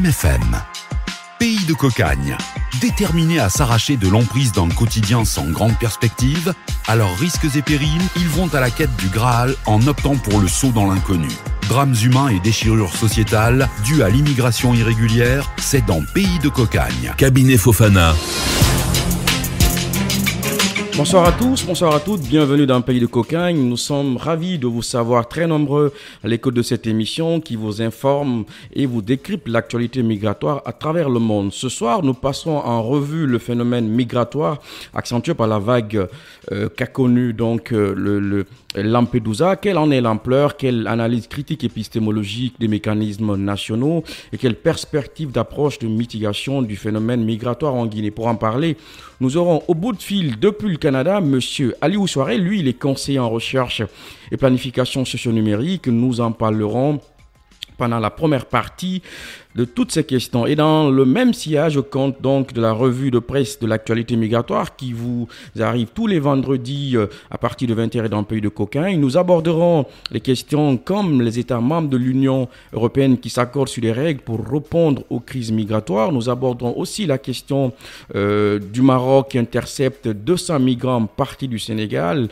FIM FM. Pays de cocagne. Déterminés à s'arracher de l'emprise d'un quotidien sans grande perspective, à leurs risques et périls, ils vont à la quête du Graal en optant pour le saut dans l'inconnu. Drames humains et déchirures sociétales dues à l'immigration irrégulière, c'est dans Pays de cocagne. Cabinet Fofana. Bonsoir à tous, bonsoir à toutes, bienvenue dans Pays de cocagne. Nous sommes ravis de vous savoir très nombreux à l'écoute de cette émission qui vous informe et vous décrypte l'actualité migratoire à travers le monde. Ce soir, nous passerons en revue le phénomène migratoire accentué par la vague qu'a connue le Lampedusa. Quelle en est l'ampleur, quelle analyse critique épistémologique des mécanismes nationaux et quelle perspective d'approche de mitigation du phénomène migratoire en Guinée. Pour en parler, nous aurons au bout de fil depuis le Canada, Monsieur Aliou Souaré. Lui, il est conseiller en recherche et planification socio-numérique. Nous en parlerons pendant la première partie de toutes ces questions. Et dans le même sillage, je compte donc de la revue de presse de l'actualité migratoire qui vous arrive tous les vendredis à partir de 20h dans le Pays de cocagne. Nous aborderons les questions comme les États membres de l'Union européenne qui s'accordent sur des règles pour répondre aux crises migratoires. Nous aborderons aussi la question du Maroc qui intercepte 200 migrants partis du Sénégal.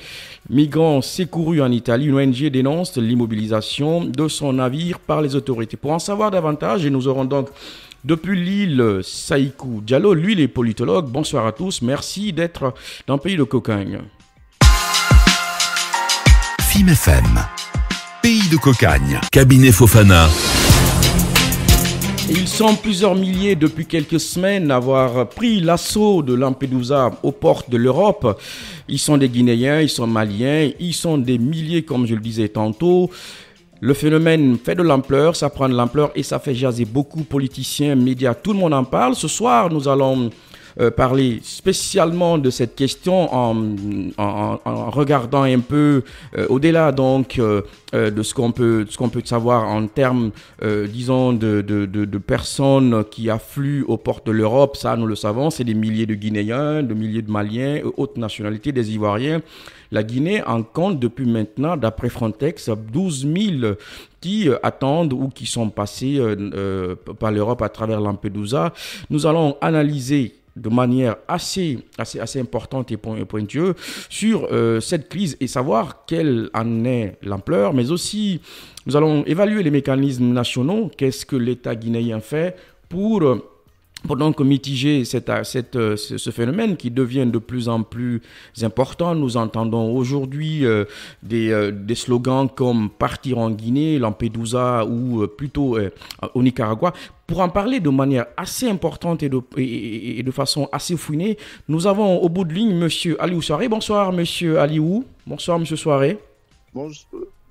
Migrants secourus en Italie. Une ONG dénonce l'immobilisation de son navire par les autorités. Pour en savoir davantage, nous aurons donc depuis l'île Saïkou Diallo, lui il est politologue. Bonsoir à tous, merci d'être dans le Pays de cocagne. FIM FM, Pays de cocagne, Cabinet Fofana. Ils sont plusieurs milliers depuis quelques semaines à avoir pris l'assaut de Lampedusa aux portes de l'Europe. Ils sont des Guinéens, ils sont Maliens, ils sont des milliers comme je le disais tantôt. Le phénomène fait de l'ampleur, ça prend de l'ampleur et ça fait jaser beaucoup politiciens, médias, tout le monde en parle. Ce soir, nous allons parler spécialement de cette question en regardant un peu au-delà donc de ce qu'on peut savoir en termes disons de personnes qui affluent aux portes de l'Europe. Ça nous le savons, c'est des milliers de Guinéens, de milliers de Maliens, hautes nationalités, des Ivoiriens. La Guinée en compte depuis maintenant, d'après Frontex, 12 000 qui attendent ou qui sont passés par l'Europe à travers Lampedusa. Nous allons analyser de manière assez importante et pointueuse sur cette crise et savoir quelle en est l'ampleur, mais aussi nous allons évaluer les mécanismes nationaux. Qu'est-ce que l'État guinéen fait pour donc mitiger ce phénomène qui devient de plus en plus important. Nous entendons aujourd'hui des slogans comme partir en Guinée, Lampedusa ou plutôt au Nicaragua. Pour en parler de manière assez importante et de façon assez fouinée, nous avons au bout de ligne Monsieur Aliou Souaré. Bonsoir Monsieur Aliou. Bonsoir Monsieur Souaré.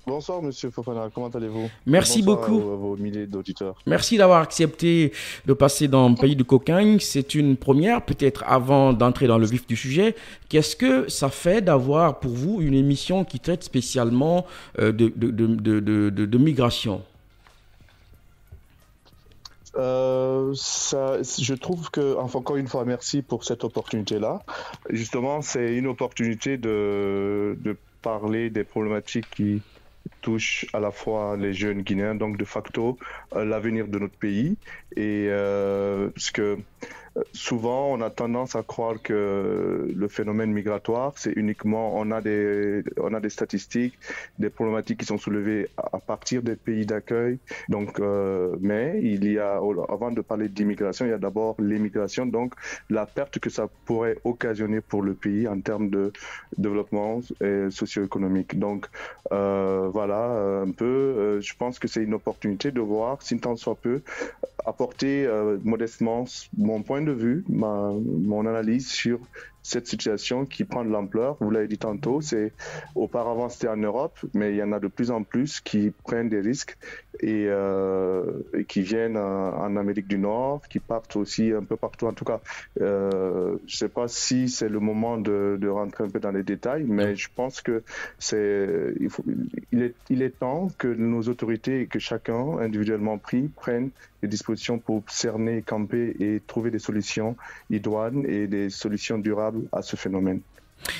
Bonsoir Monsieur Fofana, comment allez-vous? Merci beaucoup. À vos milliers d'auditeurs. Merci d'avoir accepté de passer dans le Pays de cocagne. C'est une première, peut-être avant d'entrer dans le vif du sujet. Qu'est-ce que ça fait d'avoir pour vous une émission qui traite spécialement de migration? Je trouve que, enfin, encore une fois, merci pour cette opportunité-là. Justement, c'est une opportunité de parler des problématiques qui touche à la fois les jeunes Guinéens, donc de facto l'avenir de notre pays. Et parce que souvent on a tendance à croire que le phénomène migratoire, c'est uniquement, on a des statistiques, des problématiques qui sont soulevées à partir des pays d'accueil. Donc, mais il y a, avant de parler d'immigration, il y a d'abord l'immigration, donc la perte que ça pourrait occasionner pour le pays en termes de développement socio-économique. Donc voilà un peu, je pense que c'est une opportunité de voir, si tant soit peu, apporter modestement mon point de vue, mon analyse sur cette situation qui prend de l'ampleur. Vous l'avez dit tantôt, auparavant c'était en Europe, mais il y en a de plus en plus qui prennent des risques et qui viennent en Amérique du Nord, qui partent aussi un peu partout. En tout cas, je ne sais pas si c'est le moment de rentrer un peu dans les détails, mais je pense que il est temps que nos autorités et que chacun, individuellement pris, prennent des dispositions pour cerner, camper et trouver des solutions idoines et des solutions durables à ce phénomène.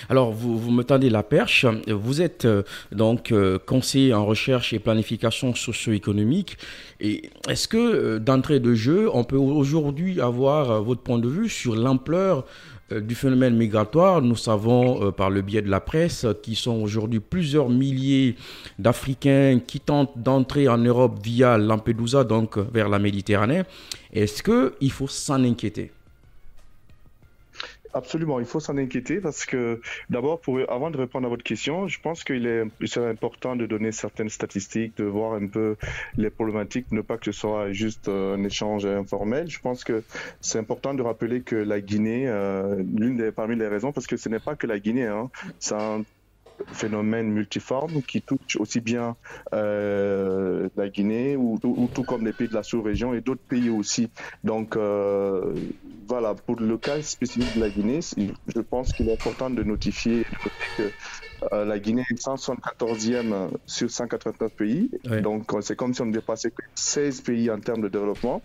Alors, vous me tendez la perche. Vous êtes donc conseiller en recherche et planification socio-économique. Et est-ce que d'entrée de jeu, on peut aujourd'hui avoir votre point de vue sur l'ampleur du phénomène migratoire? Nous savons par le biais de la presse qu'ils sont aujourd'hui plusieurs milliers d'Africains qui tentent d'entrer en Europe via Lampedusa, donc vers la Méditerranée. Est-ce qu'il faut s'en inquiéter? Absolument, il faut s'en inquiéter parce que d'abord, avant de répondre à votre question, je pense qu'il serait important de donner certaines statistiques, de voir un peu les problématiques, ne pas que ce soit juste un échange informel. Je pense que c'est important de rappeler que la Guinée, parmi les raisons, parce que ce n'est pas que la Guinée, hein, c'est un phénomène multiforme qui touche aussi bien la Guinée ou tout comme les pays de la sous-région et d'autres pays aussi. Donc voilà, pour le cas spécifique de la Guinée, je pense qu'il est important de notifier que la Guinée est 174e sur 189 pays. Oui. Donc c'est comme si on ne dépassait que 16 pays en termes de développement.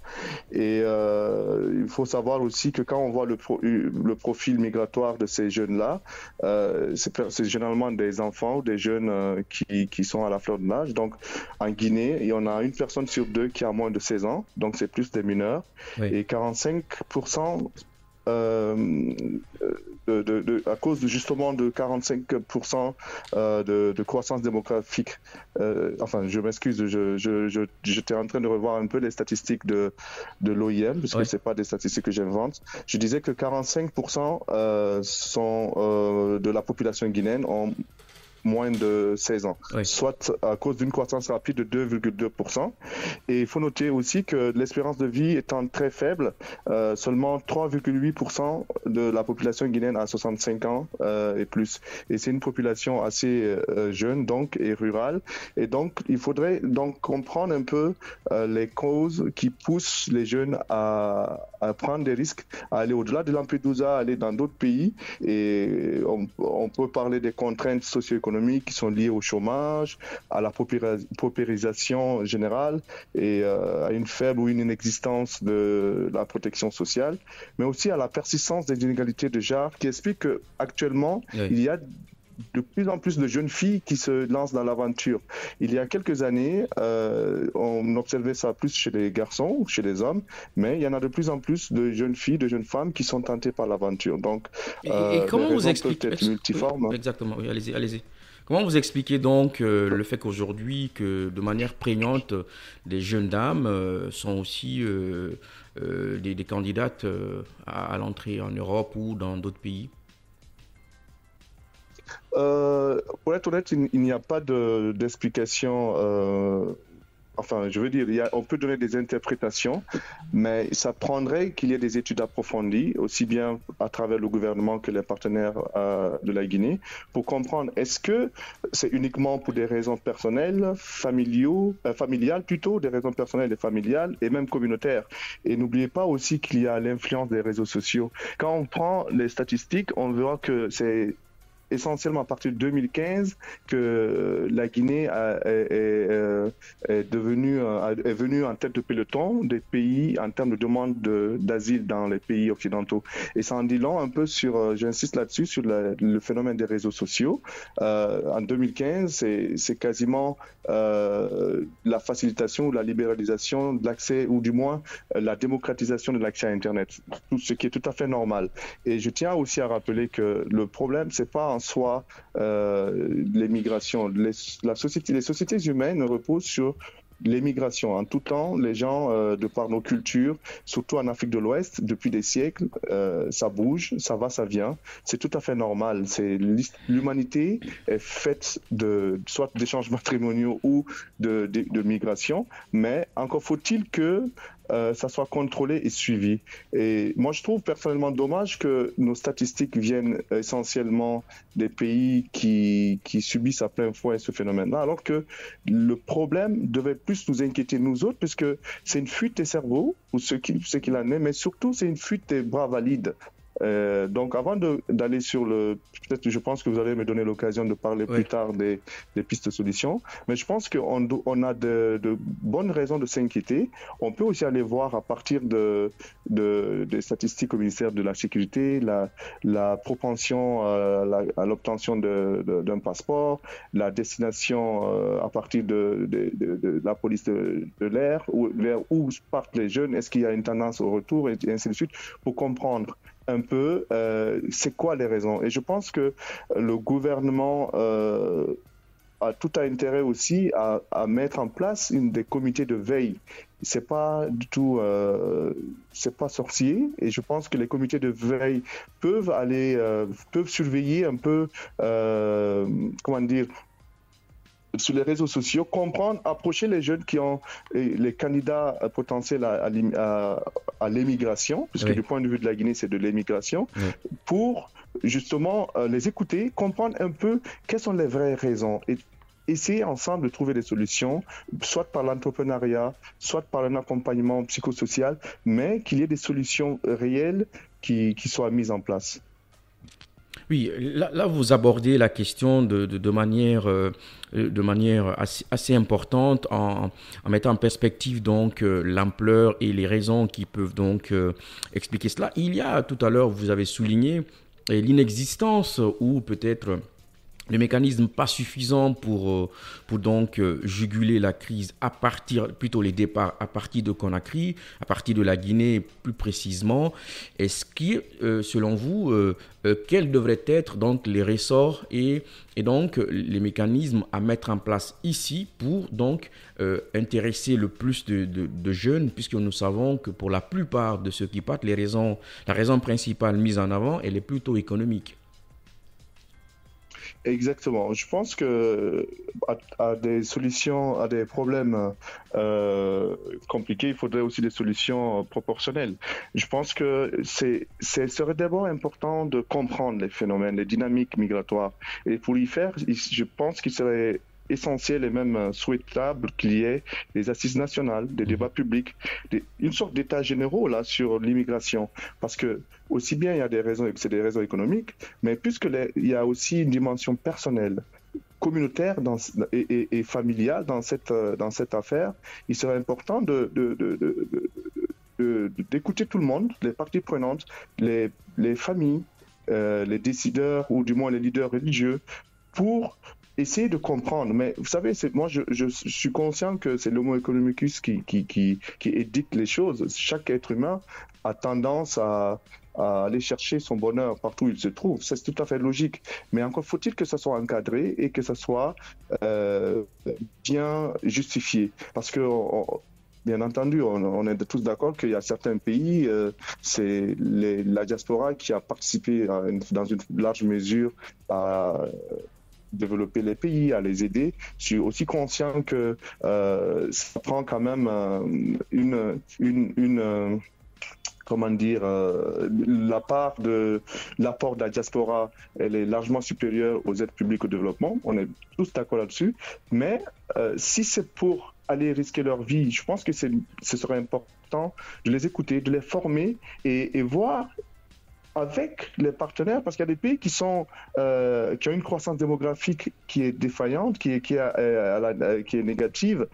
Et il faut savoir aussi que quand on voit le profil migratoire de ces jeunes-là, c'est généralement des enfants ou des jeunes qui sont à la fleur de l'âge. Donc en Guinée, il y en a une personne sur deux qui a moins de 16 ans, donc c'est plus des mineurs. Oui. Et 45% à cause justement de 45% de croissance démographique. Enfin, je m'excuse, j'étais en train de revoir un peu les statistiques de l'OIM, parce que c'est pas des statistiques que j'invente. Je disais que 45% sont de la population guinéenne ont moins de 16 ans, oui. Soit à cause d'une croissance rapide de 2,2%. Et il faut noter aussi que l'espérance de vie étant très faible, seulement 3,8% de la population guinéenne a 65 ans et plus. Et c'est une population assez jeune donc et rurale. Et donc il faudrait donc comprendre un peu les causes qui poussent les jeunes à prendre des risques, à aller au-delà de Lampedusa, à aller dans d'autres pays. Et on peut parler des contraintes socio-économiques qui sont liées au chômage, à la paupérisation générale et à une faible ou une inexistence de la protection sociale, mais aussi à la persistance des inégalités de genre qui explique qu'actuellement, oui. Il y a de plus en plus de jeunes filles qui se lancent dans l'aventure. Il y a quelques années, on observait ça plus chez les garçons ou chez les hommes, mais il y en a de plus en plus de jeunes filles, de jeunes femmes qui sont tentées par l'aventure. Donc, et comment vous expliquez multiforme. Oui, exactement, oui, allez-y. Comment vous expliquez donc le fait qu'aujourd'hui, que de manière prégnante, des jeunes dames sont aussi des candidates à l'entrée en Europe ou dans d'autres pays? Pour être honnête, il n'y a pas d'explication. Enfin, je veux dire, on peut donner des interprétations, mais ça prendrait qu'il y ait des études approfondies, aussi bien à travers le gouvernement que les partenaires de la Guinée, pour comprendre est-ce que c'est uniquement pour des raisons personnelles, familiales plutôt, des raisons personnelles et familiales, et même communautaires. Et n'oubliez pas aussi qu'il y a l'influence des réseaux sociaux. Quand on prend les statistiques, on verra que c'est essentiellement à partir de 2015 que la Guinée est venue en tête de peloton des pays en termes de demande d'asile dans les pays occidentaux. Et ça en dit long un peu sur, j'insiste là-dessus, sur le phénomène des réseaux sociaux. En 2015, c'est quasiment la facilitation ou la libéralisation de l'accès, ou du moins la démocratisation de l'accès à Internet, tout ce qui est tout à fait normal. Et je tiens aussi à rappeler que le problème, c'est pas en soi les migrations. Les sociétés humaines reposent sur l'émigration. En tout temps, les gens, de par nos cultures, surtout en Afrique de l'Ouest, depuis des siècles, ça bouge, ça va, ça vient. C'est tout à fait normal. L'humanité est faite soit d'échanges matrimoniaux ou de migration, mais encore faut-il que ça soit contrôlé et suivi. Et moi, je trouve personnellement dommage que nos statistiques viennent essentiellement des pays qui subissent à plein fouet ce phénomène-là, alors que le problème devait plus nous inquiéter nous autres, puisque c'est une fuite des cerveaux, ou ce qu'il en est, mais surtout c'est une fuite des bras valides. Donc, avant d'aller sur peut-être que je pense que vous allez me donner l'occasion de parler plus tard des pistes de solutions, mais je pense qu'on a de bonnes raisons de s'inquiéter. On peut aussi aller voir à partir des statistiques au ministère de la Sécurité, la propension à l'obtention d'un passeport, la destination à partir de la police de l'air, vers où partent les jeunes, est-ce qu'il y a une tendance au retour, et ainsi de suite, pour comprendre un peu c'est quoi les raisons. Et je pense que le gouvernement a tout intérêt aussi à mettre en place des comités de veille. C'est pas du tout, c'est pas sorcier, et je pense que les comités de veille peuvent surveiller un peu, comment dire, sur les réseaux sociaux, comprendre, approcher les jeunes qui ont les candidats potentiels à l'émigration, puisque du point de vue de la Guinée, c'est de l'émigration, pour justement les écouter, comprendre un peu quelles sont les vraies raisons et essayer ensemble de trouver des solutions, soit par l'entrepreneuriat, soit par un accompagnement psychosocial, mais qu'il y ait des solutions réelles qui soient mises en place. Oui, là vous abordez la question de manière assez importante en mettant en perspective donc l'ampleur et les raisons qui peuvent donc expliquer cela. Il y a tout à l'heure, vous avez souligné l'inexistence ou peut-être le mécanisme pas suffisant pour donc juguler la crise plutôt les départs à partir de Conakry, à partir de la Guinée plus précisément. Est-ce que, selon vous, quels devraient être donc les ressorts et donc les mécanismes à mettre en place ici pour donc intéresser le plus de jeunes, puisque nous savons que pour la plupart de ceux qui partent, la raison principale mise en avant, elle est plutôt économique. Exactement. Je pense que à des solutions, à des problèmes compliqués, il faudrait aussi des solutions proportionnelles. Je pense que serait d'abord important de comprendre les phénomènes, les dynamiques migratoires. Et pour y faire, je pense qu'il serait essentiel et même souhaitable qu'il y ait des assises nationales, des débats publics, une sorte d'état généraux là sur l'immigration, parce que aussi bien il y a des raisons économiques, mais il y a aussi une dimension personnelle, communautaire et familiale dans cette affaire. Il serait important d'écouter tout le monde, les parties prenantes, les familles, les décideurs ou du moins les leaders religieux, pour essayer de comprendre. Mais vous savez, moi je suis conscient que c'est l'homo economicus qui édicte les choses. Chaque être humain a tendance à aller chercher son bonheur partout où il se trouve. C'est tout à fait logique. Mais encore faut-il que ça soit encadré et que ça soit bien justifié. Parce que bien entendu, on est tous d'accord qu'il y a certains pays, c'est la diaspora qui a participé dans une large mesure à développer les pays, à les aider. Je suis aussi conscient que ça prend quand même comment dire, la part de l'apport de la diaspora, elle est largement supérieure aux aides publiques au développement. On est tous d'accord là-dessus. Mais si c'est pour aller risquer leur vie, je pense que ce serait important de les écouter, de les former et voir avec les partenaires, parce qu'il y a des pays qui ont une croissance démographique qui est défaillante, qui est négative.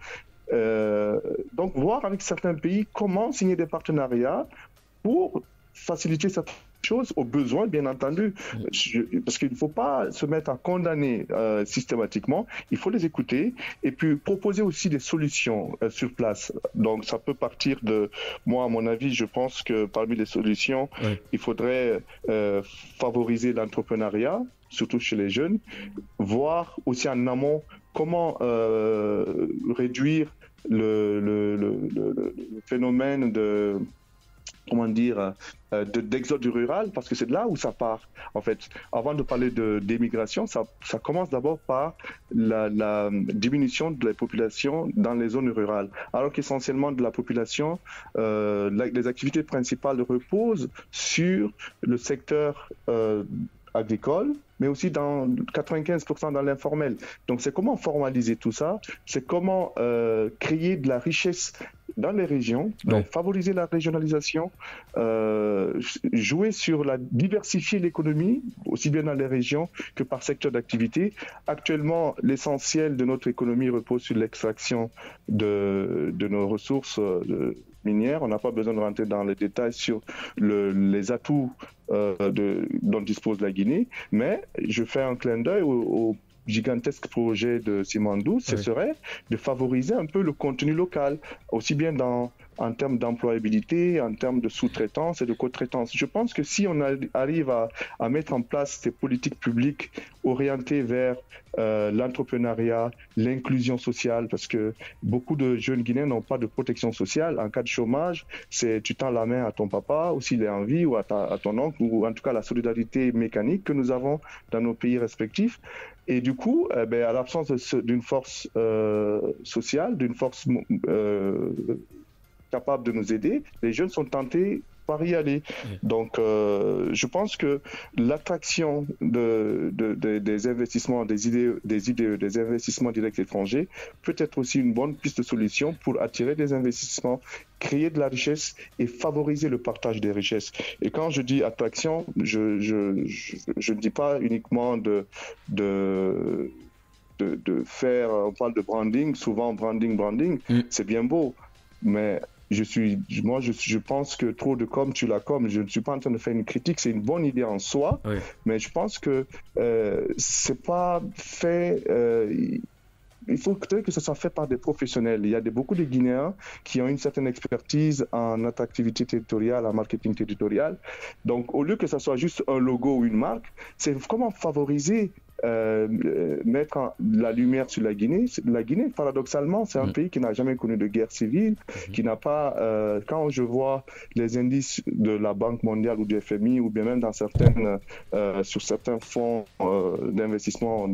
Donc, voir avec certains pays comment signer des partenariats pour faciliter cette chose, aux besoins, bien entendu. Parce qu'il ne faut pas se mettre à condamner systématiquement. Il faut les écouter et puis proposer aussi des solutions sur place. Donc, ça peut partir moi, à mon avis, je pense que parmi les solutions, il faudrait favoriser l'entrepreneuriat, surtout chez les jeunes, voir aussi en amont comment réduire le phénomène d'exode du rural, parce que c'est de là où ça part. En fait, avant de parler d'émigration, ça commence d'abord par la diminution de la population dans les zones rurales, alors qu'essentiellement de la population, les activités principales reposent sur le secteur agricole, mais aussi dans 95% dans l'informel. Donc c'est comment formaliser tout ça, c'est comment créer de la richesse dans les régions, donc favoriser la régionalisation, jouer sur diversifier l'économie, aussi bien dans les régions que par secteur d'activité. Actuellement, l'essentiel de notre économie repose sur l'extraction de nos ressources minières. On n'a pas besoin de rentrer dans les détails sur les atouts dont dispose la Guinée, mais je fais un clin d'œil au gigantesque projet de Simandou, ce serait de favoriser un peu le contenu local, aussi bien en termes d'employabilité, en termes de sous-traitance et de co-traitance. Je pense que si on arrive à mettre en place ces politiques publiques orientées vers l'entrepreneuriat, l'inclusion sociale, parce que beaucoup de jeunes Guinéens n'ont pas de protection sociale. En cas de chômage, tu tends la main à ton papa, ou s'il est en vie, ou à ton oncle, ou en tout cas la solidarité mécanique que nous avons dans nos pays respectifs. Et du coup, à l'absence d'une force sociale, d'une force capable de nous aider, les jeunes sont tentés par y aller. Donc, je pense que l'attraction des investissements, des investissements directs étrangers peut être aussi une bonne piste de solution pour attirer des investissements, créer de la richesse et favoriser le partage des richesses. Et quand je dis attraction, je ne dis pas uniquement de faire, on parle de branding, souvent branding, c'est bien beau, mais je pense que trop de com, tu la com. Je ne suis pas en train de faire une critique, c'est une bonne idée en soi, mais je pense que c'est pas fait. Il faut que ce soit fait par des professionnels. Il y a beaucoup de Guinéens qui ont une certaine expertise en attractivité territoriale, en marketing territorial. Donc, au lieu que ce soit juste un logo ou une marque, c'est comment favoriser mettre la lumière sur la Guinée. La Guinée, paradoxalement, c'est un pays qui n'a jamais connu de guerre civile, qui n'a pas... quand je vois les indices de la Banque mondiale ou du FMI, ou bien même dans sur certains fonds d'investissement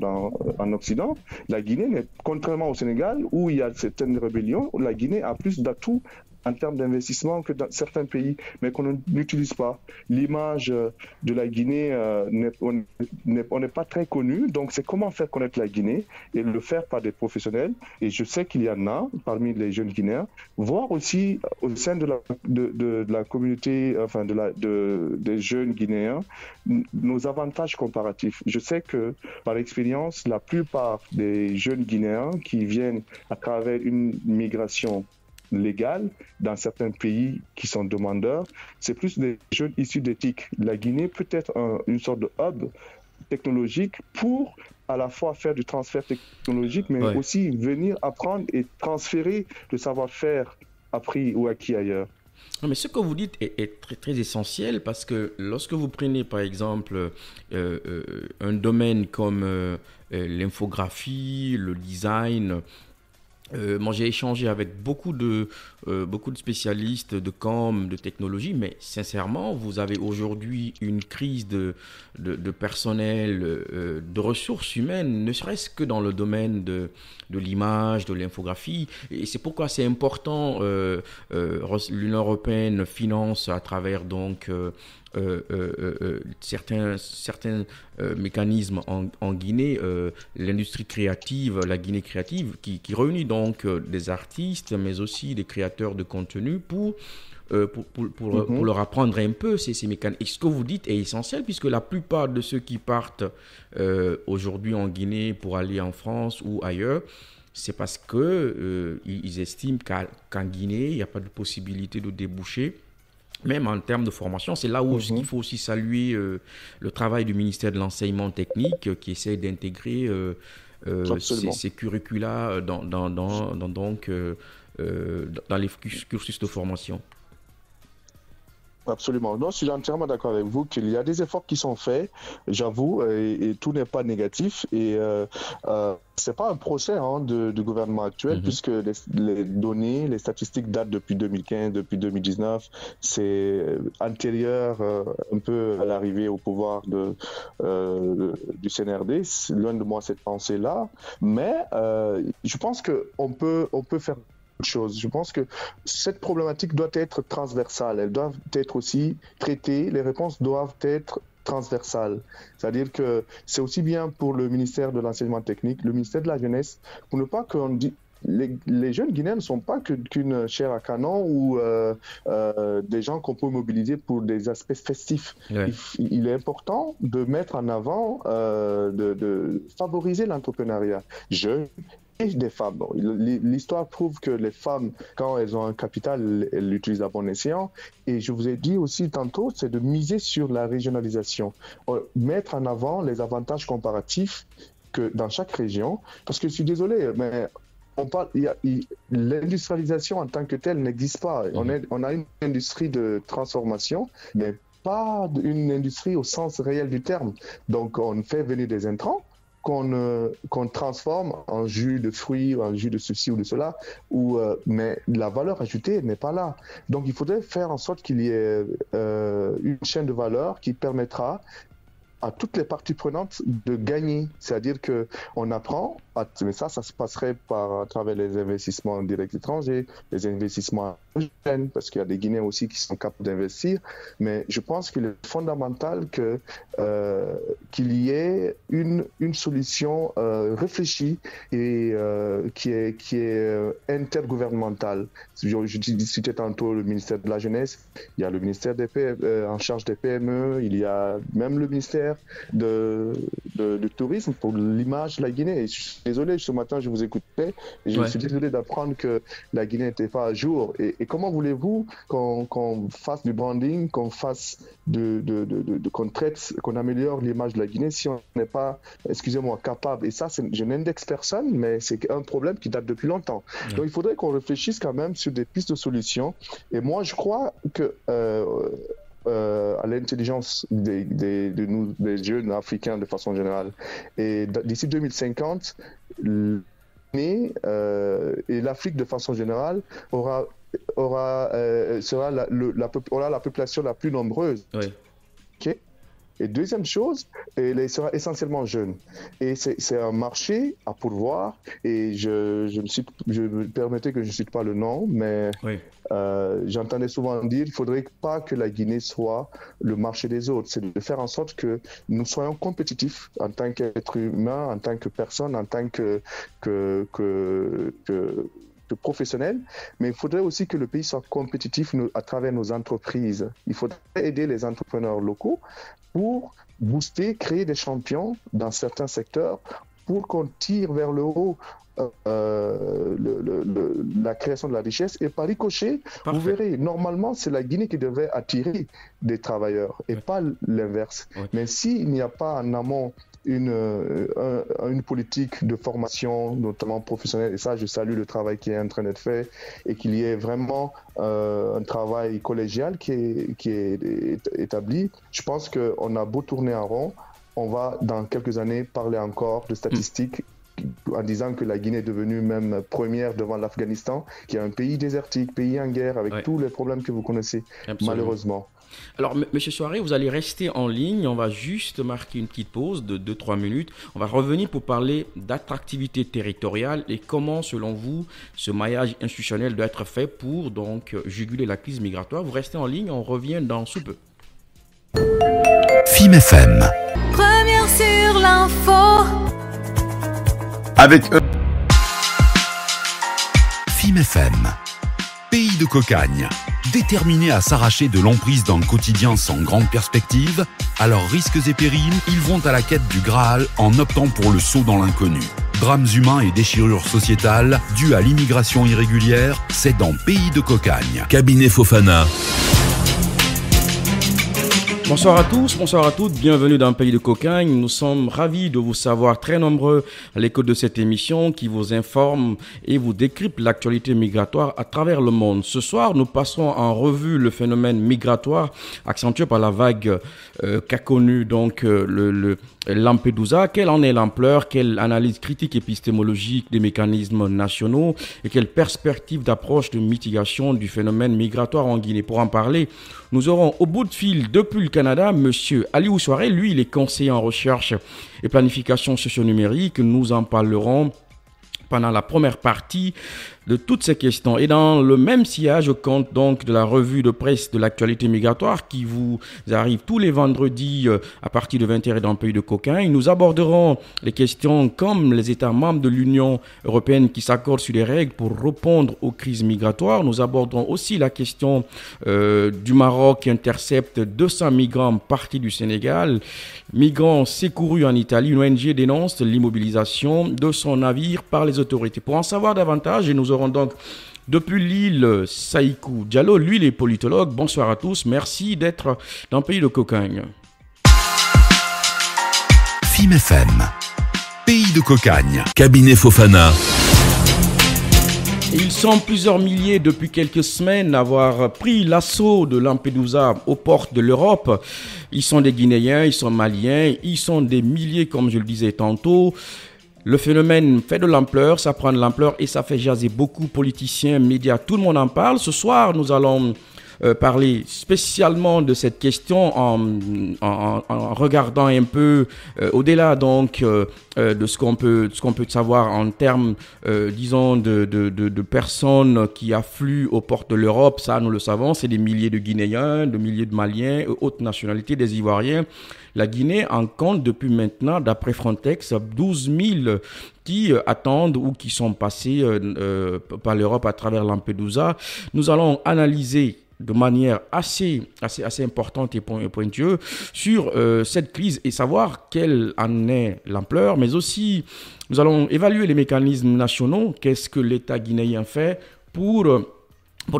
en Occident, la Guinée, contrairement au Sénégal, où il y a certaines rébellions, la Guinée a plus d'atouts en termes d'investissement que dans certains pays, mais qu'on n'utilise pas. L'image de la Guinée, on n'est pas très connu, donc c'est comment faire connaître la Guinée et le faire par des professionnels. Et je sais qu'il y en a parmi les jeunes Guinéens, voire aussi au sein de la communauté, enfin des jeunes Guinéens, nos avantages comparatifs. Je sais que par expérience, la plupart des jeunes Guinéens qui viennent à travers une migration légale dans certains pays qui sont demandeurs, c'est plus des jeunes issus d'éthique. La Guinée peut être une sorte de hub technologique pour à la fois faire du transfert technologique, mais aussi venir apprendre et transférer le savoir-faire appris ou acquis ailleurs. Non, mais ce que vous dites est très, très essentiel parce que lorsque vous prenez par exemple un domaine comme l'infographie, le design, moi, j'ai échangé avec beaucoup de spécialistes de com, de technologie, mais sincèrement, vous avez aujourd'hui une crise de personnel, de ressources humaines, ne serait-ce que dans le domaine de l'image, de l'infographie. Et c'est pourquoi c'est important, l'Union européenne finance à travers donc certains mécanismes en Guinée, l'industrie créative, la Guinée créative, qui réunit donc des artistes, mais aussi des créateurs de contenu pour leur apprendre un peu ces mécanismes. Et ce que vous dites est essentiel puisque la plupart de ceux qui partent aujourd'hui en Guinée pour aller en France ou ailleurs, c'est parce qu'ils estiment qu'en Guinée, il n'y a pas de possibilité de déboucher. Même en termes de formation, c'est là où il faut aussi saluer le travail du ministère de l'enseignement technique qui essaie d'intégrer ces curricula dans les cursus de formation. Absolument. Non, je suis entièrement d'accord avec vous qu'il y a des efforts qui sont faits, j'avoue, et tout n'est pas négatif. Et c'est pas un procès du gouvernement actuel, puisque les données, les statistiques datent depuis 2015, depuis 2019. C'est antérieur un peu à l'arrivée au pouvoir du CNRD. C'est loin de moi cette pensée-là. Mais je pense qu'on peut faire chose. Je pense que cette problématique doit être transversale. Elle doit être aussi traitée. Les réponses doivent être transversales. C'est-à-dire que c'est aussi bien pour le ministère de l'enseignement technique, le ministère de la jeunesse, pour ne pas qu'on les jeunes Guinéens ne sont pas qu'une chair à canon ou des gens qu'on peut mobiliser pour des aspects festifs. Ouais. Il est important de mettre en avant, de favoriser l'entrepreneuriat jeune et des femmes. Bon, l'histoire prouve que les femmes, quand elles ont un capital, elles l'utilisent à bon escient. Et je vous ai dit aussi tantôt, c'est de miser sur la régionalisation, mettre en avant les avantages comparatifs que dans chaque région. Parce que je suis désolé, mais l'industrialisation en tant que telle n'existe pas. On a une industrie de transformation, mais pas une industrie au sens réel du terme. Donc, on fait venir des intrants qu'on transforme en jus de fruits, en jus de ceci ou de cela, mais la valeur ajoutée n'est pas là. Donc, il faudrait faire en sorte qu'il y ait une chaîne de valeur qui permettra à toutes les parties prenantes de gagner. C'est-à-dire qu'on apprend, mais ça se passerait à travers les investissements directs étrangers, les investissements jeunes, parce qu'il y a des Guinéens aussi qui sont capables d'investir. Mais je pense qu'il est fondamental qu'il y ait une solution réfléchie et qui est intergouvernementale. Je discutais tantôt le ministère de la Jeunesse, il y a le ministère en charge des PME, il y a même le ministère du tourisme pour l'image de la Guinée. Et je suis désolé, ce matin je vous écoutais et je suis désolé d'apprendre que la Guinée n'était pas à jour. Et comment voulez-vous qu'on fasse du branding, qu'on améliore l'image de la Guinée si on n'est pas, excusez-moi, capable. Et ça, je n'indexe personne, mais c'est un problème qui date depuis longtemps. Donc il faudrait qu'on réfléchisse quand même sur des pistes de solutions. Et moi, je crois que à l'intelligence des jeunes africains de façon générale. Et d'ici 2050, et l'Afrique de façon générale aura la population la plus nombreuse. Oui. Okay? Et deuxième chose, elle sera essentiellement jeune. Et c'est un marché à pourvoir. Et je me permettais que je ne cite pas le nom, mais j'entendais souvent dire qu'il ne faudrait pas que la Guinée soit le marché des autres. C'est de faire en sorte que nous soyons compétitifs en tant qu'être humain, en tant que personne, en tant que professionnels, mais il faudrait aussi que le pays soit compétitif à travers nos entreprises. Il faudrait aider les entrepreneurs locaux pour booster, créer des champions dans certains secteurs pour qu'on tire vers le haut la création de la richesse et par ricochet, vous verrez, normalement c'est la Guinée qui devrait attirer des travailleurs et pas l'inverse. Mais s'il n'y a pas en amont une politique de formation, notamment professionnelle, et ça je salue le travail qui est en train d'être fait, et qu'il y ait vraiment un travail collégial qui est établi, je pense qu'on a beau tourner en rond, on va dans quelques années parler encore de statistiques en disant que la Guinée est devenue même première devant l'Afghanistan, qui est un pays désertique, pays en guerre, avec tous les problèmes que vous connaissez, malheureusement. Alors, M. Souaré, vous allez rester en ligne. On va juste marquer une petite pause de 2-3 minutes. On va revenir pour parler d'attractivité territoriale et comment, selon vous, ce maillage institutionnel doit être fait pour donc juguler la crise migratoire. Vous restez en ligne, on revient dans sous peu. FIM FM. Première sur l'info. Avec FIM FM. Pays de cocagne. Déterminés à s'arracher de l'emprise d'un quotidien sans grande perspective, à leurs risques et périls, ils vont à la quête du Graal en optant pour le saut dans l'inconnu. Drames humains et déchirures sociétales dues à l'immigration irrégulière, c'est dans Pays de cocagne. Cabinet Fofana. Bonsoir à tous, bonsoir à toutes, bienvenue dans Pays de cocagne. Nous sommes ravis de vous savoir très nombreux à l'écoute de cette émission qui vous informe et vous décrypte l'actualité migratoire à travers le monde. Ce soir, nous passons en revue le phénomène migratoire accentué par la vague qu'a connue donc le Lampedusa. Quelle en est l'ampleur, quelle analyse critique épistémologique des mécanismes nationaux et quelle perspective d'approche de mitigation du phénomène migratoire en Guinée. Pour en parler, nous aurons au bout de fil depuis le Canada, Monsieur Aliou Souaré. Lui, il est conseiller en recherche et planification socio-numérique. Nous en parlerons pendant la première partie de toutes ces questions. Et dans le même sillage, au compte donc de la revue de presse de l'actualité migratoire qui vous arrive tous les vendredis à partir de 20h dans le pays de Coquin, nous aborderons les questions comme les États membres de l'Union européenne qui s'accordent sur des règles pour répondre aux crises migratoires. Nous aborderons aussi la question du Maroc qui intercepte 200 migrants partis du Sénégal. Migrants secourus en Italie, une ONG dénonce l'immobilisation de son navire par les autorités. Pour en savoir davantage, et nous aurons donc depuis l'île Saïkou Diallo, lui il est politologue. Bonsoir à tous, merci d'être dans le pays de Cocagne. FIM FM, pays de Cocagne, Cabinet Fofana. Ils sont plusieurs milliers depuis quelques semaines à avoir pris l'assaut de Lampedusa aux portes de l'Europe. Ils sont des Guinéens, ils sont Maliens, ils sont des milliers comme je le disais tantôt. Le phénomène fait de l'ampleur, ça prend de l'ampleur et ça fait jaser beaucoup politiciens, médias, tout le monde en parle. Ce soir, nous allons parler spécialement de cette question en regardant un peu au-delà donc de ce qu'on peut savoir en termes disons de personnes qui affluent aux portes de l'Europe. Ça nous le savons, c'est des milliers de Guinéens, de milliers de Maliens, hautes nationalités, des Ivoiriens. La Guinée en compte depuis maintenant, d'après Frontex, 12 000 qui attendent ou qui sont passés par l'Europe à travers Lampedusa. Nous allons analyser de manière assez importante et pointueuse sur cette crise et savoir quelle en est l'ampleur, mais aussi nous allons évaluer les mécanismes nationaux. Qu'est-ce que l'État guinéen fait pour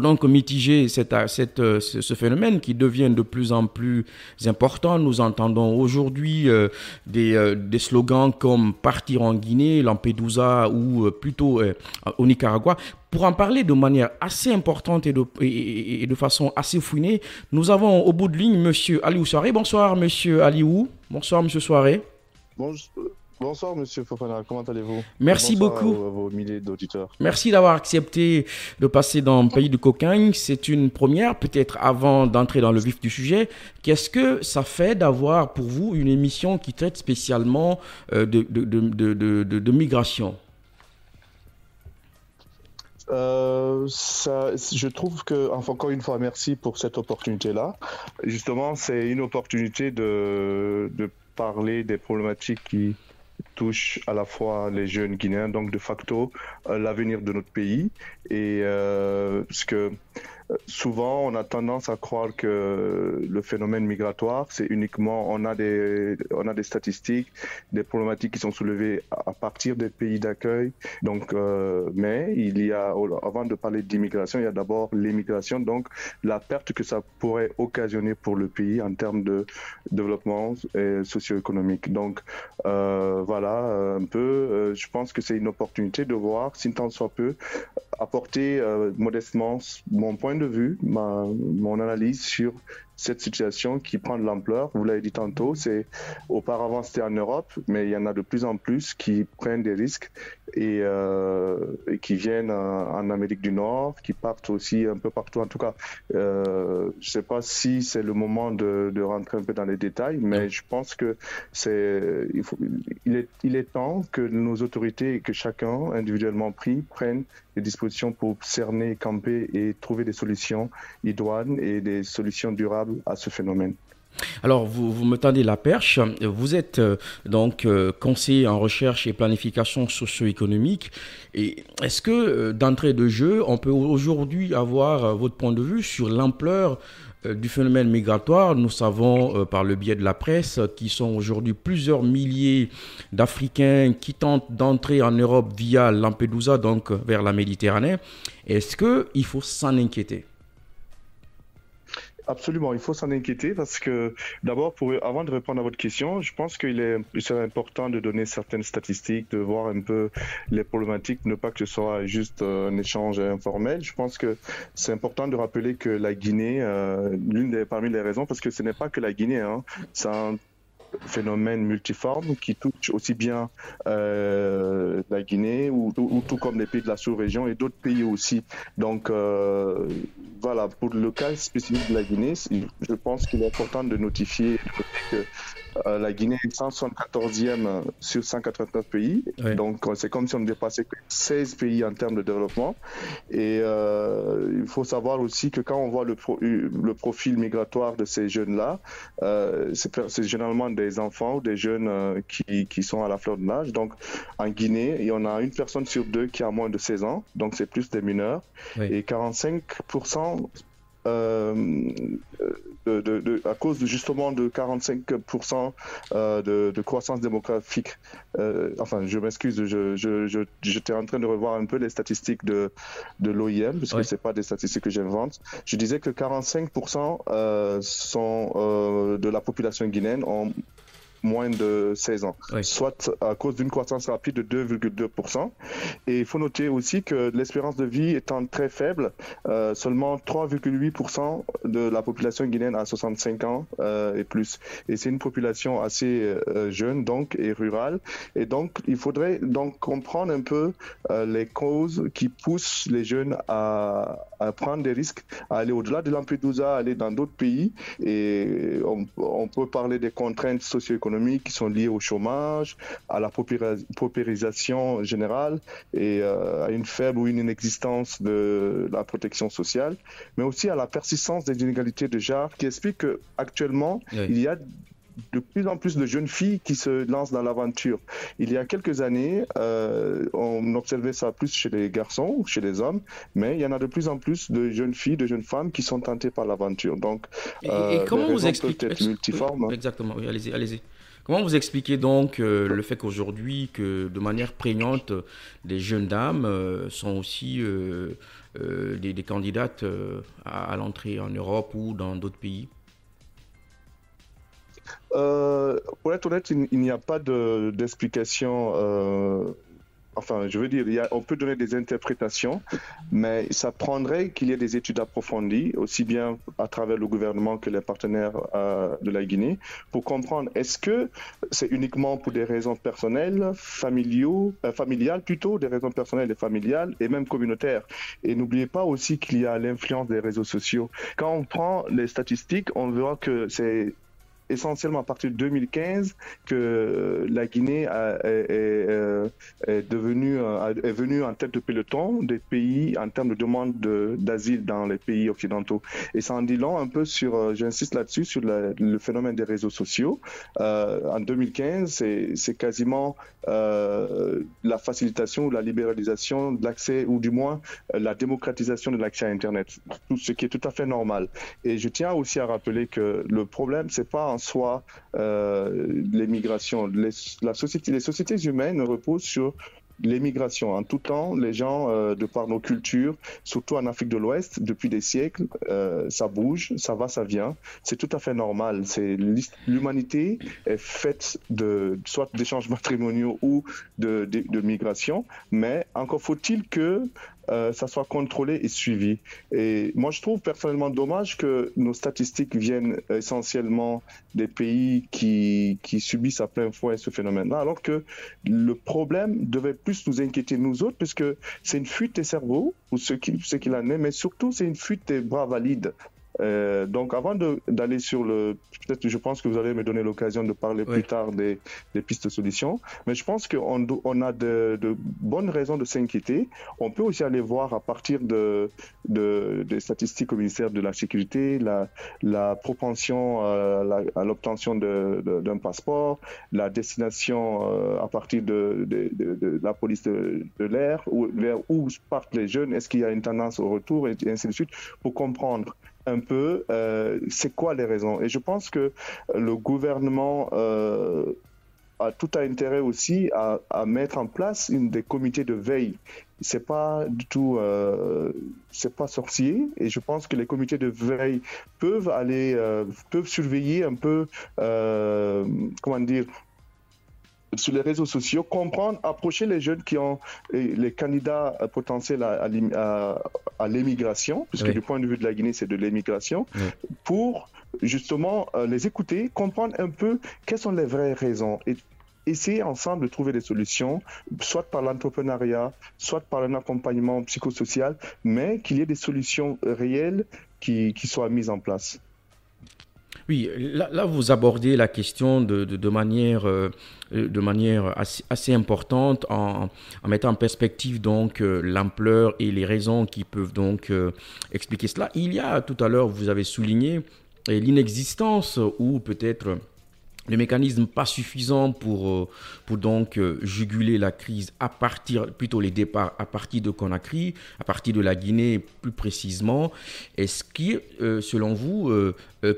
donc mitiger ce phénomène qui devient de plus en plus important. Nous entendons aujourd'hui des slogans comme « Partir en Guinée »,« Lampedusa » ou plutôt au Nicaragua. Pour en parler de manière assez importante et de façon assez fouinée, nous avons au bout de ligne M. Aliou Soiré. Bonsoir M. Aliou. Bonsoir M. Soiré. Bonsoir Monsieur Fofana, comment allez-vous? Merci beaucoup. À vos milliers d'auditeurs. Merci d'avoir accepté de passer dans le pays de Cocagne. C'est une première, peut-être avant d'entrer dans le vif du sujet. Qu'est-ce que ça fait d'avoir pour vous une émission qui traite spécialement de migration? Je trouve que, enfin, encore une fois, merci pour cette opportunité-là. Justement, c'est une opportunité de parler des problématiques qui touche à la fois les jeunes Guinéens, donc de facto l'avenir de notre pays. Et parce que souvent on a tendance à croire que le phénomène migratoire, c'est uniquement, on a des statistiques, des problématiques qui sont soulevées à partir des pays d'accueil. Donc, mais il y a, avant de parler d'immigration, il y a d'abord l'immigration, donc la perte que ça pourrait occasionner pour le pays en termes de développement socio-économique. Donc voilà un peu, je pense que c'est une opportunité de voir, si tant soit peu, apporter modestement mon point de vue, mon analyse sur cette situation qui prend de l'ampleur. Vous l'avez dit tantôt, auparavant c'était en Europe, mais il y en a de plus en plus qui prennent des risques et qui viennent en Amérique du Nord, qui partent aussi un peu partout. En tout cas, je ne sais pas si c'est le moment de rentrer un peu dans les détails, mais je pense que il est temps que nos autorités et que chacun individuellement pris prennent des dispositions pour cerner, camper et trouver des solutions idoines et des solutions durables à ce phénomène. Alors, vous me tendez la perche. Vous êtes donc conseiller en recherche et planification socio-économique. Et est-ce que d'entrée de jeu, on peut aujourd'hui avoir votre point de vue sur l'ampleur du phénomène migratoire? Nous savons par le biais de la presse qu'ils sont aujourd'hui plusieurs milliers d'Africains qui tentent d'entrer en Europe via Lampedusa, donc vers la Méditerranée. Est-ce qu'il faut s'en inquiéter? Absolument, il faut s'en inquiéter parce que d'abord, avant de répondre à votre question, je pense qu'il serait important de donner certaines statistiques, de voir un peu les problématiques, ne pas que ce soit juste un échange informel. Je pense que c'est important de rappeler que la Guinée, parmi les raisons, parce que ce n'est pas que la Guinée, c'est un phénomène multiforme qui touche aussi bien la Guinée ou tout comme les pays de la sous-région et d'autres pays aussi. Donc voilà, pour le cas spécifique de la Guinée, je pense qu'il est important de notifier que La Guinée est 174e sur 189 pays. Ouais. Donc, c'est comme si on dépassait 16 pays en termes de développement. Et il faut savoir aussi que quand on voit le profil migratoire de ces jeunes-là, c'est généralement des enfants ou des jeunes qui sont à la fleur de l'âge. Donc, en Guinée, il y en a une personne sur deux qui a moins de 16 ans. Donc, c'est plus des mineurs. Oui. Et 45%... à cause justement de 45% de croissance démographique. Enfin, je m'excuse, j'étais en train de revoir un peu les statistiques de l'OIM, parce que c'est pas des statistiques que j'invente. Je disais que 45% sont de la population guinéenne ont moins de 16 ans, soit à cause d'une croissance rapide de 2,2%. Et il faut noter aussi que l'espérance de vie étant très faible, seulement 3,8% de la population guinéenne a 65 ans et plus. Et c'est une population assez jeune donc et rurale. Et donc il faudrait donc comprendre un peu les causes qui poussent les jeunes à prendre des risques, à aller au-delà de Lampedusa, à aller dans d'autres pays. Et on peut parler des contraintes socio-économiques qui sont liées au chômage, à la paupérisation générale et à une faible ou une inexistence de la protection sociale, mais aussi à la persistance des inégalités de genre qui explique qu'actuellement, il y a de plus en plus de jeunes filles qui se lancent dans l'aventure. Il y a quelques années, on observait ça plus chez les garçons, chez les hommes, mais il y en a de plus en plus de jeunes filles, de jeunes femmes qui sont tentées par l'aventure. Donc, et comment vous expliquez peut être multiforme. Oui, exactement, oui, allez-y. Comment vous expliquez donc le fait qu'aujourd'hui, que de manière prégnante, des jeunes dames sont aussi des candidates à l'entrée en Europe ou dans d'autres pays ? Pour être honnête, il n'y a pas d'explication. Enfin, je veux dire, on peut donner des interprétations, mais ça prendrait qu'il y ait des études approfondies, aussi bien à travers le gouvernement que les partenaires de la Guinée, pour comprendre est-ce que c'est uniquement pour des raisons personnelles, familiales plutôt, des raisons personnelles et familiales, et même communautaires. Et n'oubliez pas aussi qu'il y a l'influence des réseaux sociaux. Quand on prend les statistiques, on verra que c'est essentiellement à partir de 2015 que la Guinée est venue en tête de peloton des pays en termes de demande d'asile dans les pays occidentaux. Et ça en dit long un peu sur, j'insiste là-dessus, sur le phénomène des réseaux sociaux. En 2015, c'est quasiment la facilitation ou la libéralisation de l'accès, ou du moins la démocratisation de l'accès à Internet, tout ce qui est tout à fait normal. Et je tiens aussi à rappeler que le problème, c'est pas en soi l'émigration. Les sociétés humaines reposent sur l'émigration. En tout temps, les gens, de par nos cultures, surtout en Afrique de l'Ouest, depuis des siècles, ça bouge, ça va, ça vient. C'est tout à fait normal. L'humanité est faite soit d'échanges matrimoniaux ou de migration, mais encore faut-il que ça soit contrôlé et suivi. Et moi, je trouve personnellement dommage que nos statistiques viennent essentiellement des pays qui subissent à plein fouet ce phénomène-là, alors que le problème devait plus nous inquiéter nous autres, puisque c'est une fuite des cerveaux, ou ce qu'il en est, mais surtout, c'est une fuite des bras valides. Donc, avant d'aller sur peut-être, je pense que vous allez me donner l'occasion de parler plus tard des pistes de solutions, mais je pense qu'on a de bonnes raisons de s'inquiéter. On peut aussi aller voir à partir des statistiques au ministère de la Sécurité, la propension à l'obtention d'un passeport, la destination à partir de la police de l'air, vers où partent les jeunes, est-ce qu'il y a une tendance au retour, et ainsi de suite, pour comprendre un peu c'est quoi les raisons. Et je pense que le gouvernement a tout intérêt aussi à mettre en place des comités de veille. C'est pas du tout c'est pas sorcier, et je pense que les comités de veille peuvent surveiller un peu comment dire, sur les réseaux sociaux, comprendre, approcher les jeunes qui ont les candidats potentiels à l'émigration, puisque du point de vue de la Guinée, c'est de l'émigration, pour justement les écouter, comprendre un peu quelles sont les vraies raisons, et essayer ensemble de trouver des solutions, soit par l'entrepreneuriat, soit par un accompagnement psychosocial, mais qu'il y ait des solutions réelles qui soient mises en place. Oui, là, vous abordez la question de manière assez importante en mettant en perspective donc l'ampleur et les raisons qui peuvent donc expliquer cela. Il y a tout à l'heure, vous avez souligné l'inexistence ou peut-être le mécanisme pas suffisant pour donc juguler la crise à partir, plutôt les départs à partir de Conakry, à partir de la Guinée plus précisément. Est-ce que, selon vous,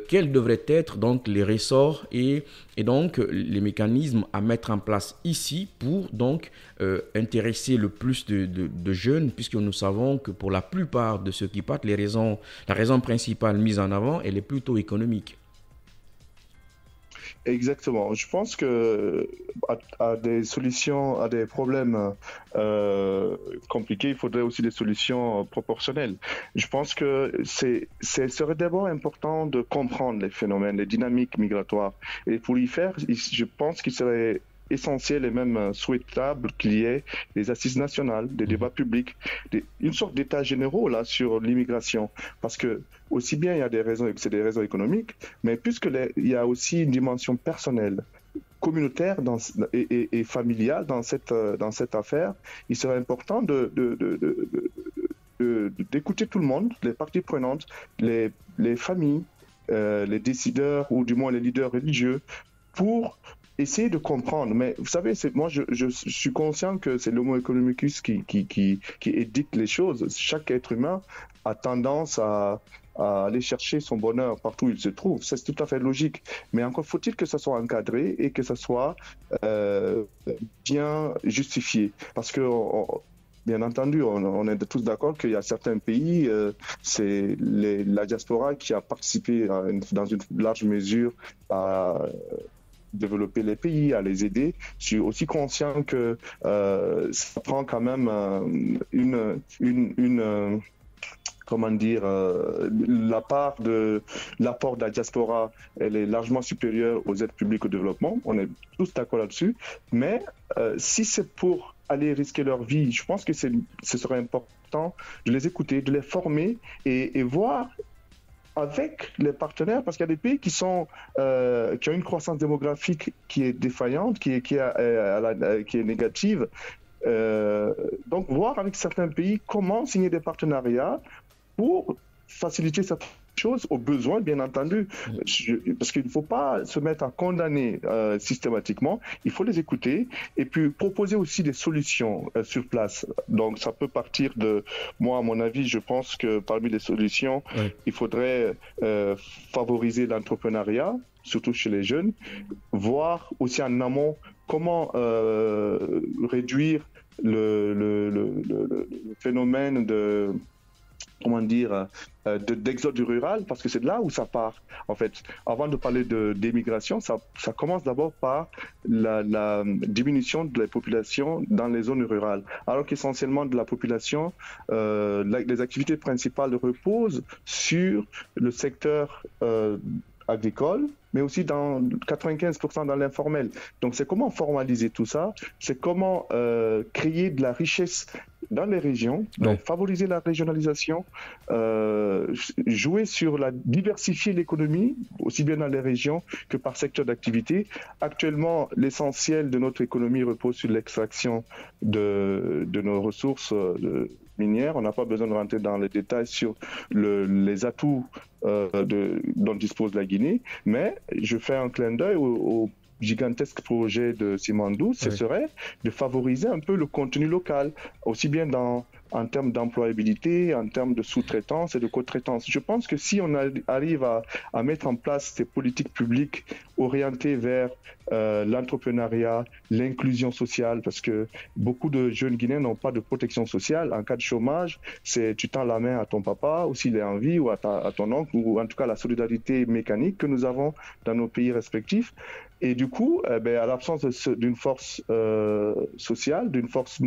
quels devraient être donc les ressorts et donc les mécanismes à mettre en place ici pour donc intéresser le plus de jeunes, puisque nous savons que pour la plupart de ceux qui partent, la raison principale mise en avant, elle est plutôt économique. Exactement. Je pense que à des solutions, à des problèmes compliqués, il faudrait aussi des solutions proportionnelles. Je pense que serait d'abord important de comprendre les phénomènes, les dynamiques migratoires. Et pour y faire, je pense qu'il serait essentiel et même souhaitable qu'il y ait des assises nationales, des débats publics, une sorte d'état généraux là sur l'immigration. Parce que aussi bien il y a des raisons, c'est des raisons économiques, mais il y a aussi une dimension personnelle, communautaire et familiale dans cette affaire, il serait important d'écouter tout le monde, les parties prenantes, les familles, les décideurs ou du moins les leaders religieux, pour essayer de comprendre. Mais vous savez, moi je suis conscient que c'est l'homo economicus qui édicte les choses. Chaque être humain a tendance à aller chercher son bonheur partout où il se trouve. C'est tout à fait logique. Mais encore faut-il que ça soit encadré et que ça soit bien justifié. Parce que bien entendu, on est tous d'accord qu'il y a certains pays, c'est la diaspora qui a participé dans une large mesure à développer les pays, à les aider. Je suis aussi conscient que ça prend quand même comment dire, l'apport de la diaspora, elle est largement supérieure aux aides publiques au développement. On est tous d'accord là-dessus. Mais si c'est pour aller risquer leur vie, je pense que ce serait important de les écouter, de les former et voir avec les partenaires, parce qu'il y a des pays qui ont une croissance démographique qui est défaillante, qui est négative. Donc, voir avec certains pays comment signer des partenariats pour faciliter cette chose, aux besoins, bien entendu. Parce qu'il ne faut pas se mettre à condamner systématiquement, il faut les écouter et puis proposer aussi des solutions sur place. Donc, ça peut partir de... Moi, à mon avis, je pense que parmi les solutions, il faudrait favoriser l'entrepreneuriat, surtout chez les jeunes, voir aussi en amont comment réduire le phénomène de... comment dire, d'exode rural, parce que c'est de là où ça part. En fait, avant de parler d'émigration, ça commence d'abord par la diminution de la population dans les zones rurales, alors qu'essentiellement de la population, les activités principales reposent sur le secteur agricole, mais aussi dans 95% dans l'informel. Donc c'est comment formaliser tout ça, c'est comment créer de la richesse dans les régions, donc favoriser la régionalisation, jouer sur diversifier l'économie, aussi bien dans les régions que par secteur d'activité. Actuellement, l'essentiel de notre économie repose sur l'extraction de nos ressources minières. On n'a pas besoin de rentrer dans les détails sur les atouts dont dispose la Guinée, mais je fais un clin d'œil au gigantesque projet de Simandou, ce serait de favoriser un peu le contenu local, aussi bien en termes d'employabilité, en termes de sous-traitance et de co-traitance. Je pense que si on arrive à mettre en place ces politiques publiques orientées vers l'entrepreneuriat, l'inclusion sociale, parce que beaucoup de jeunes Guinéens n'ont pas de protection sociale. En cas de chômage, tu tends la main à ton papa, ou s'il est en vie, ou à ton oncle, ou en tout cas la solidarité mécanique que nous avons dans nos pays respectifs. Et du coup, à l'absence d'une force sociale, d'une force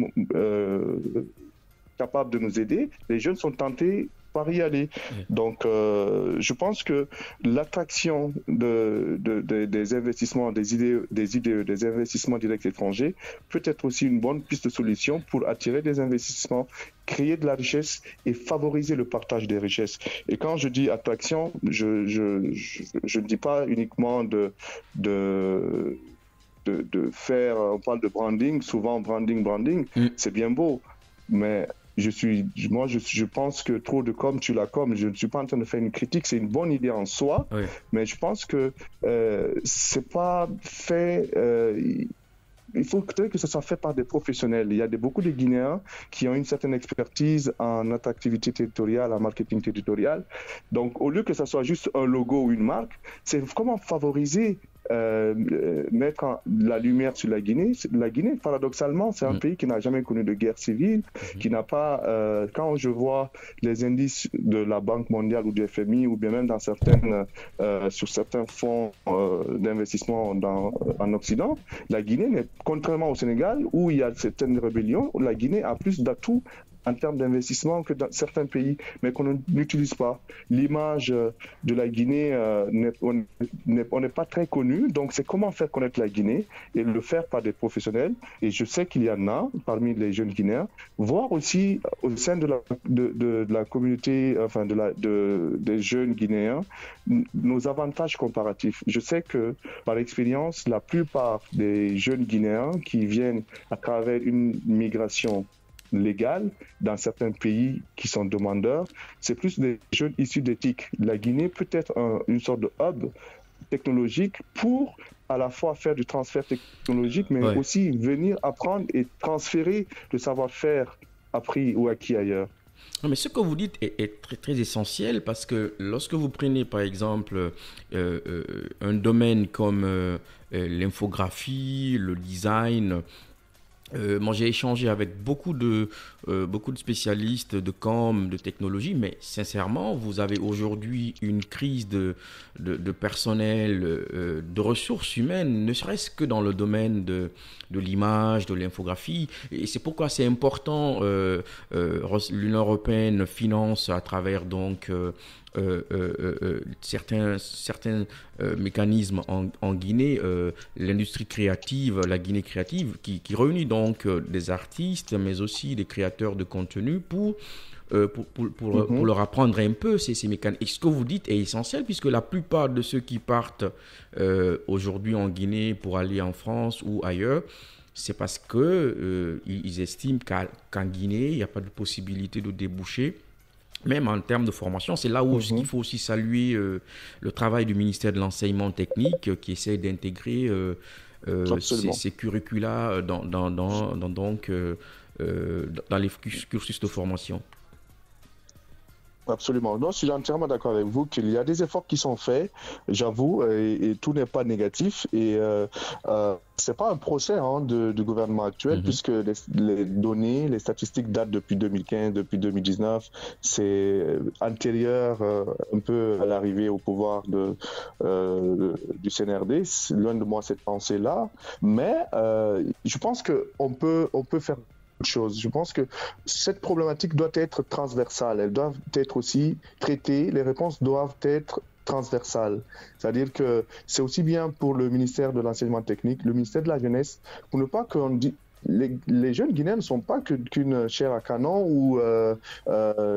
capable de nous aider, les jeunes sont tentés par y aller. Donc, je pense que l'attraction des investissements, des investissements directs étrangers peut être aussi une bonne piste de solution pour attirer des investissements, créer de la richesse et favoriser le partage des richesses. Et quand je dis attraction, je ne dis pas uniquement de faire, on parle de branding, souvent branding, c'est bien beau, mais je pense que trop de com, tu la com. Je ne suis pas en train de faire une critique, c'est une bonne idée en soi, mais je pense que c'est pas fait. Il faut que ce soit fait par des professionnels. Il y a beaucoup de Guinéens qui ont une certaine expertise en attractivité territoriale, en marketing territorial. Donc, au lieu que ce soit juste un logo ou une marque, c'est comment favoriser, mettre la lumière sur la Guinée. La Guinée, paradoxalement, c'est un pays qui n'a jamais connu de guerre civile, qui n'a pas... quand je vois les indices de la Banque mondiale ou du FMI, ou bien même dans sur certains fonds d'investissement en Occident, la Guinée, contrairement au Sénégal, où il y a certaines rébellions, la Guinée a plus d'atouts en termes d'investissement que dans certains pays, mais qu'on n'utilise pas. L'image de la Guinée, on n'est pas très connu, donc c'est comment faire connaître la Guinée et le faire par des professionnels. Et je sais qu'il y en a parmi les jeunes Guinéens, voire aussi au sein de la communauté, enfin des jeunes Guinéens, nos avantages comparatifs. Je sais que par expérience, la plupart des jeunes Guinéens qui viennent à travers une migration légale dans certains pays qui sont demandeurs, c'est plus des jeunes issus d'éthique. La Guinée peut être une sorte de hub technologique pour à la fois faire du transfert technologique, mais aussi venir apprendre et transférer le savoir-faire appris ou acquis ailleurs. Non, mais ce que vous dites est très, très essentiel parce que lorsque vous prenez par exemple un domaine comme l'infographie, le design, moi, j'ai échangé avec beaucoup de spécialistes de com, de technologie, mais sincèrement, vous avez aujourd'hui une crise de personnel, de ressources humaines, ne serait-ce que dans le domaine de l'image, de l'infographie. Et c'est pourquoi c'est important, l'Union européenne finance à travers donc certains mécanismes en Guinée, l'industrie créative, la Guinée créative, qui réunit donc des artistes, mais aussi des créateurs de contenu pour leur apprendre un peu ces mécanismes. Et ce que vous dites est essentiel, puisque la plupart de ceux qui partent aujourd'hui en Guinée pour aller en France ou ailleurs, c'est parce qu'ils estiment qu'en Guinée, il n'y a pas de possibilité de déboucher. Même en termes de formation, c'est là où il faut aussi saluer le travail du ministère de l'Enseignement technique qui essaie d'intégrer ces curricula dans les cursus de formation. Absolument. Non, je suis entièrement d'accord avec vous qu'il y a des efforts qui sont faits, j'avoue, et tout n'est pas négatif. Et c'est pas un procès du gouvernement actuel, puisque les données, les statistiques datent depuis 2015, depuis 2019. C'est antérieur un peu à l'arrivée au pouvoir du CNRD. C'est loin de moi cette pensée-là, mais je pense qu'on peut faire chose. Je pense que cette problématique doit être transversale. Elle doit être aussi traitée. Les réponses doivent être transversales. C'est-à-dire que c'est aussi bien pour le ministère de l'Enseignement technique, le ministère de la Jeunesse, pour ne pas qu'on dise les jeunes Guinéens ne sont pas qu'une chair à canon ou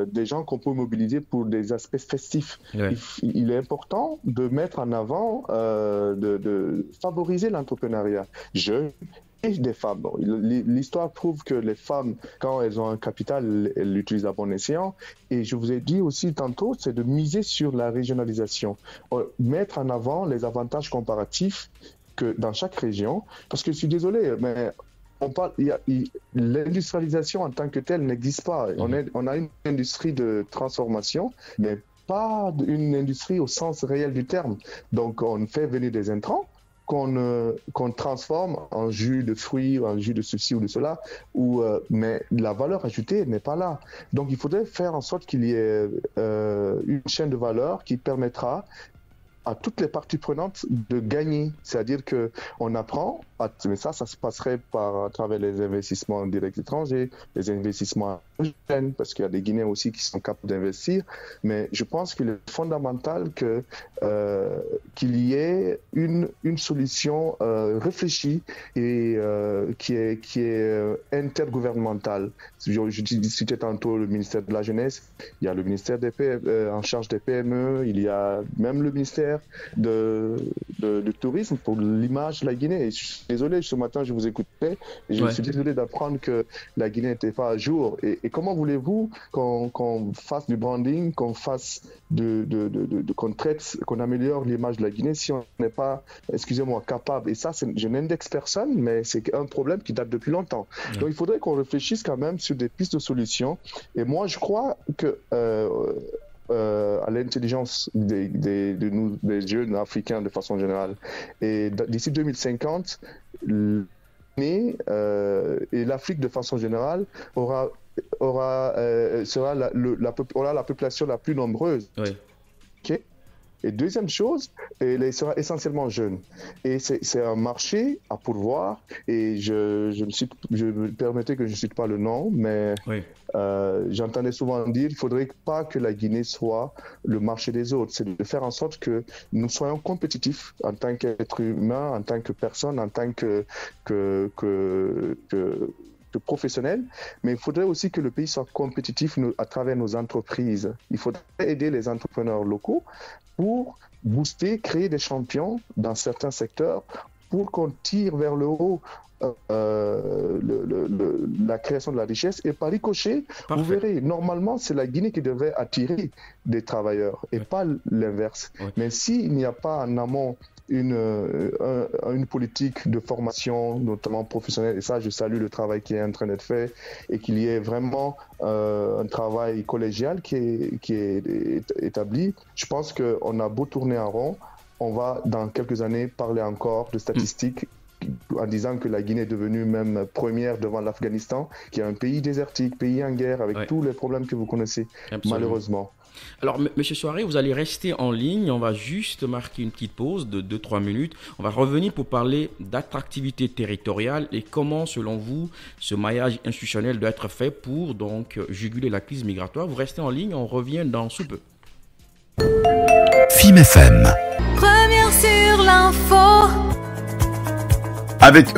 des gens qu'on peut mobiliser pour des aspects festifs. Ouais. Il est important de mettre en avant, de favoriser l'entrepreneuriat jeune et des femmes. Bon, l'histoire prouve que les femmes, quand elles ont un capital, elles l'utilisent à bon escient. Et je vous ai dit aussi tantôt, c'est de miser sur la régionalisation, mettre en avant les avantages comparatifs que dans chaque région. Parce que je suis désolé, mais l'industrialisation en tant que telle n'existe pas. On a une industrie de transformation, mais pas une industrie au sens réel du terme. Donc, on fait venir des intrants qu'on transforme en jus de fruits, en jus de ceci ou de cela, mais la valeur ajoutée n'est pas là. Donc, il faudrait faire en sorte qu'il y ait une chaîne de valeur qui permettra à toutes les parties prenantes de gagner. C'est-à-dire qu'on apprend, Mais ça se passerait à travers les investissements directs étrangers, les investissements jeunes, parce qu'il y a des Guinéens aussi qui sont capables d'investir. Mais je pense qu'il est fondamental qu'il y ait une solution réfléchie et qui est intergouvernementale. Je discutais tantôt le ministère de la Jeunesse, il y a le ministère en charge des PME, il y a même le ministère du tourisme pour l'image de la Guinée. Et je suis désolé, ce matin je vous écoutais et je suis désolé d'apprendre que la Guinée n'était pas à jour. Et comment voulez-vous qu'on fasse du branding, qu'on fasse qu'on améliore l'image de la Guinée si on n'est pas, excusez-moi, capable. Et ça, je n'indexe personne, mais c'est un problème qui date depuis longtemps. Donc il faudrait qu'on réfléchisse quand même sur des pistes de solutions. Et moi, je crois que à l'intelligence des jeunes africains de façon générale. Et d'ici 2050, et l'Afrique de façon générale aura la population la plus nombreuse. Oui. Okay? Et deuxième chose, elle sera essentiellement jeune. Et c'est un marché à pourvoir. Et je me permettais que je ne cite pas le nom, mais oui. J'entendais souvent dire qu'il ne faudrait pas que la Guinée soit le marché des autres. C'est de faire en sorte que nous soyons compétitifs en tant qu'être humain, en tant que personne, en tant que professionnel, mais il faudrait aussi que le pays soit compétitif à travers nos entreprises. Il faudrait aider les entrepreneurs locaux pour booster, créer des champions dans certains secteurs pour qu'on tire vers le haut la création de la richesse et par ricochet, vous verrez, normalement c'est la Guinée qui devrait attirer des travailleurs et pas l'inverse. Mais s'il n'y a pas en amont une politique de formation, notamment professionnelle, et ça je salue le travail qui est en train d'être fait, et qu'il y ait vraiment un travail collégial qui est établi, je pense qu'on a beau tourner en rond, on va dans quelques années parler encore de statistiques en disant que la Guinée est devenue même première devant l'Afghanistan, qui est un pays désertique, pays en guerre, avec tous les problèmes que vous connaissez. Absolument. Malheureusement. Alors, M. Soiré, vous allez rester en ligne. On va juste marquer une petite pause de 2-3 minutes. On va revenir pour parler d'attractivité territoriale et comment, selon vous, ce maillage institutionnel doit être fait pour donc juguler la crise migratoire. Vous restez en ligne, on revient dans sous peu. FIM FM. Première sur l'info. Avec